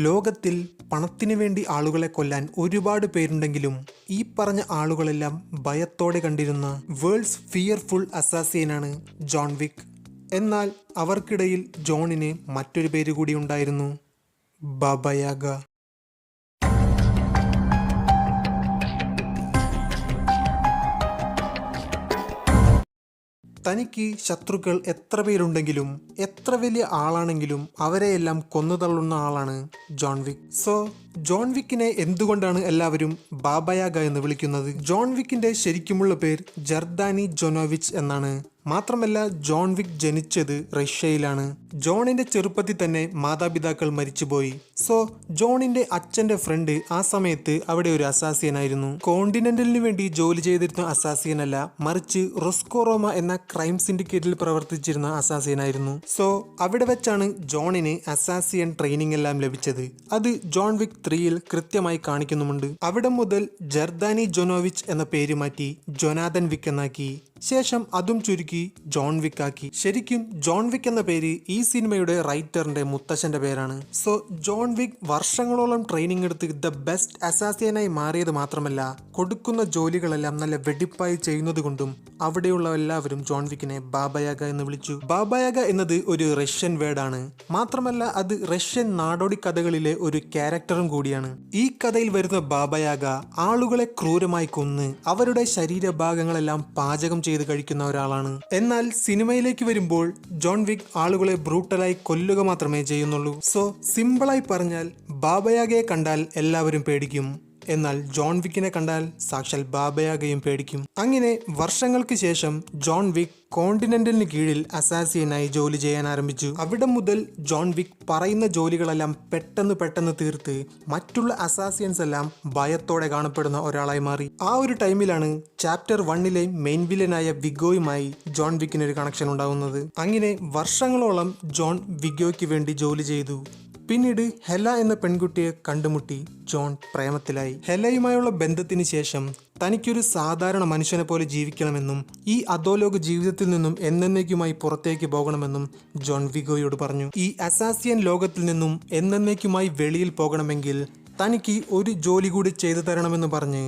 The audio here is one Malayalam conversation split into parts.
ലോകത്തിൽ പണത്തിനു വേണ്ടി ആളുകളെ കൊല്ലാൻ ഒരുപാട് പേരുണ്ടെങ്കിലും ഈ പറഞ്ഞ ആളുകളെല്ലാം ഭയത്തോടെ കണ്ടിരുന്ന വേൾഡ്സ് ഫിയർഫുൾ അസാസിനാണ് ജോൺ വിക്ക്. എന്നാൽ അവർക്കിടയിൽ ജോണിന് മറ്റൊരു പേര് കൂടി ഉണ്ടായിരുന്നു, ബാബ യാഗ. തനിക്ക് ശത്രുക്കൾ എത്ര പേരുണ്ടെങ്കിലും എത്ര വലിയ ആളാണെങ്കിലും അവരെയെല്ലാം കൊന്നുതള്ളുന്ന ആളാണ് ജോൺ വിക്ക്. സോ ജോൺ വിക്കിനെ എന്തുകൊണ്ടാണ് എല്ലാവരും ബാബ യാഗ എന്ന് വിളിക്കുന്നത്? ജോൺ വിക്കിന്റെ ശരിക്കുമുള്ള പേര് ജർദാനി ജൊനോവിച്ച് എന്നാണ്. മാത്രമല്ല ജോൺ വിക്ക് ജനിച്ചത് റഷ്യയിലാണ്. ജോണിന്റെ ചെറുപ്പത്തിൽ തന്നെ മാതാപിതാക്കൾ മരിച്ചുപോയി. സോ ജോണിന്റെ അച്ഛന്റെ ഫ്രണ്ട് ആ സമയത്ത് അവിടെ ഒരു അസാസിയനായിരുന്നു. കോണ്ടിനെന്റലിന് വേണ്ടി ജോലി ചെയ്തിരുന്ന അസാസിയനല്ല, മറിച്ച് റോസ്കോറോമ എന്ന ക്രൈം സിൻഡിക്കേറ്റിൽ പ്രവർത്തിച്ചിരുന്ന അസാസിയനായിരുന്നു. സോ അവിടെ വെച്ചാണ് ജോണിന് അസാസിയൻ ട്രെയിനിങ് എല്ലാം ലഭിച്ചത്. അത് ജോൺ വിക്ക് 3ൽ കൃത്യമായി കാണിക്കുന്നുമുണ്ട്. അവിടെ മുതൽ ജർദാനി ജൊനോവിച്ച് എന്ന പേര് മാറ്റി ജൊനാഥൻ വിക്ക് എന്നാക്കി. ശേഷം അതും ചുരുക്കി ജോൺ വിക്ക് ആക്കി. ശരിക്കും ജോൺ വിക്ക് എന്ന പേര് ഈ സിനിമയുടെ റൈറ്ററിന്റെ മുത്തശ്ശന്റെ പേരാണ്. സോ ജോൺ വിക്ക് വർഷങ്ങളോളം ട്രെയിനിങ് എടുത്ത് ദ ബെസ്റ്റ് അസാസിയനായി മാറിയത് മാത്രമല്ല, കൊടുക്കുന്ന ജോലികളെല്ലാം നല്ല വെടിപ്പായി ചെയ്യുന്നത് കൊണ്ടും അവിടെയുള്ള എല്ലാവരും ജോൺ വിക്കിനെ ബാബ യാഗ എന്ന് വിളിച്ചു. ബാബ യാഗ എന്നത് ഒരു റഷ്യൻ വേർഡാണ്. മാത്രമല്ല അത് റഷ്യൻ നാടോടി കഥകളിലെ ഒരു ക്യാരക്ടറും കൂടിയാണ്. ഈ കഥയിൽ വരുന്ന ബാബ യാഗ ആളുകളെ ക്രൂരമായി കൊന്ന് അവരുടെ ശരീരഭാഗങ്ങളെല്ലാം പാചകം ചെയ്ത് കഴിക്കുന്ന ഒരാളാണ്. എന്നാൽ സിനിമയിലേക്ക് വരുമ്പോൾ ജോൺ വിക്ക് ആളുകളെ ബ്രൂട്ടലായി കൊല്ലുക മാത്രമേ ചെയ്യുന്നുള്ളൂ. സോ സിമ്പിളായി പറഞ്ഞാൽ ബാബ യാഗയെ കണ്ടാൽ എല്ലാവരും പേടിക്കും, എന്നാൽ ജോൺ വിക്കിനെ കണ്ടാൽ സാക്ഷാൽ ബാബ യാഗയും പേടിക്കും. അങ്ങനെ വർഷങ്ങൾക്ക് ശേഷം ജോൺ വിക്ക് കോണ്ടിനെന്റലിന് കീഴിൽ അസാസിയനായി ജോലി ചെയ്യാൻ ആരംഭിച്ചു. അവിടെ മുതൽ ജോൺ വിക്ക് പറയുന്ന ജോലികളെല്ലാം പെട്ടെന്ന് തീർത്ത് മറ്റുള്ള അസാസിയൻസ് എല്ലാം ഭയത്തോടെ കാണപ്പെടുന്ന ഒരാളായി മാറി. ആ ഒരു ടൈമിലാണ് ചാപ്റ്റർ 1ലെ മെയിൻ വില്ലനായ വിഗോയുമായി ജോൺ വിക്കിന് ഒരു കണക്ഷൻ ഉണ്ടാവുന്നത്. അങ്ങനെ വർഷങ്ങളോളം ജോൺ വിഗോയ്ക്ക് വേണ്ടി ജോലി ചെയ്തു. പിന്നീട് ഹെല എന്ന പെൺകുട്ടിയെ കണ്ടുമുട്ടി ജോൺ പ്രേമത്തിലായി. ഹെലയുമായുള്ള ബന്ധത്തിന് ശേഷം തനിക്കൊരു സാധാരണ മനുഷ്യനെ പോലെ ജീവിക്കണമെന്നും ഈ അധോലോക ജീവിതത്തിൽ നിന്നും എന്നേക്കുമായി പുറത്തേക്ക് പോകണമെന്നും ജോൺ വിഗോയോട് പറഞ്ഞു. ഈ അസാസിയൻ ലോകത്തിൽ നിന്നും എന്നേക്കുമായി വെളിയിൽ പോകണമെങ്കിൽ തനിക്ക് ഒരു ജോലി കൂടി ചെയ്തു തരണമെന്ന് പറഞ്ഞ്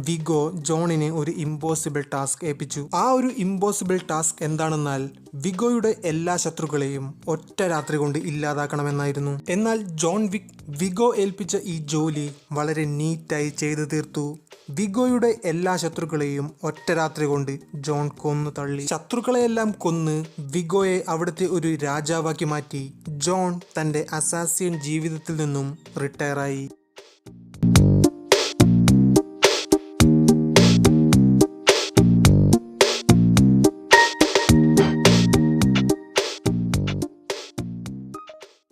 വിഗോ ജോണിന് ഒരു ഇമ്പോസിബിൾ ടാസ്ക് ഏൽപ്പിച്ചു. ആ ഒരു ഇമ്പോസിബിൾ ടാസ്ക് എന്താണെന്നാൽ വിഗോയുടെ എല്ലാ ശത്രുക്കളെയും ഒറ്റ രാത്രി കൊണ്ട് ഇല്ലാതാക്കണമെന്നായിരുന്നു. എന്നാൽ ജോൺ വിക്ക് വിഗോ ഏൽപ്പിച്ച ഈ ജോലി വളരെ നീറ്റായി ചെയ്തു തീർത്തു. വിഗോയുടെ എല്ലാ ശത്രുക്കളെയും ഒറ്റ രാത്രി കൊണ്ട് ജോൺ കൊന്നു തള്ളി. ശത്രുക്കളെയെല്ലാം കൊന്ന് വിഗോയെ അവിടുത്തെ ഒരു രാജാവാക്കി മാറ്റി ജോൺ തന്റെ അസാസിയൻ ജീവിതത്തിൽ നിന്നും റിട്ടയറായി.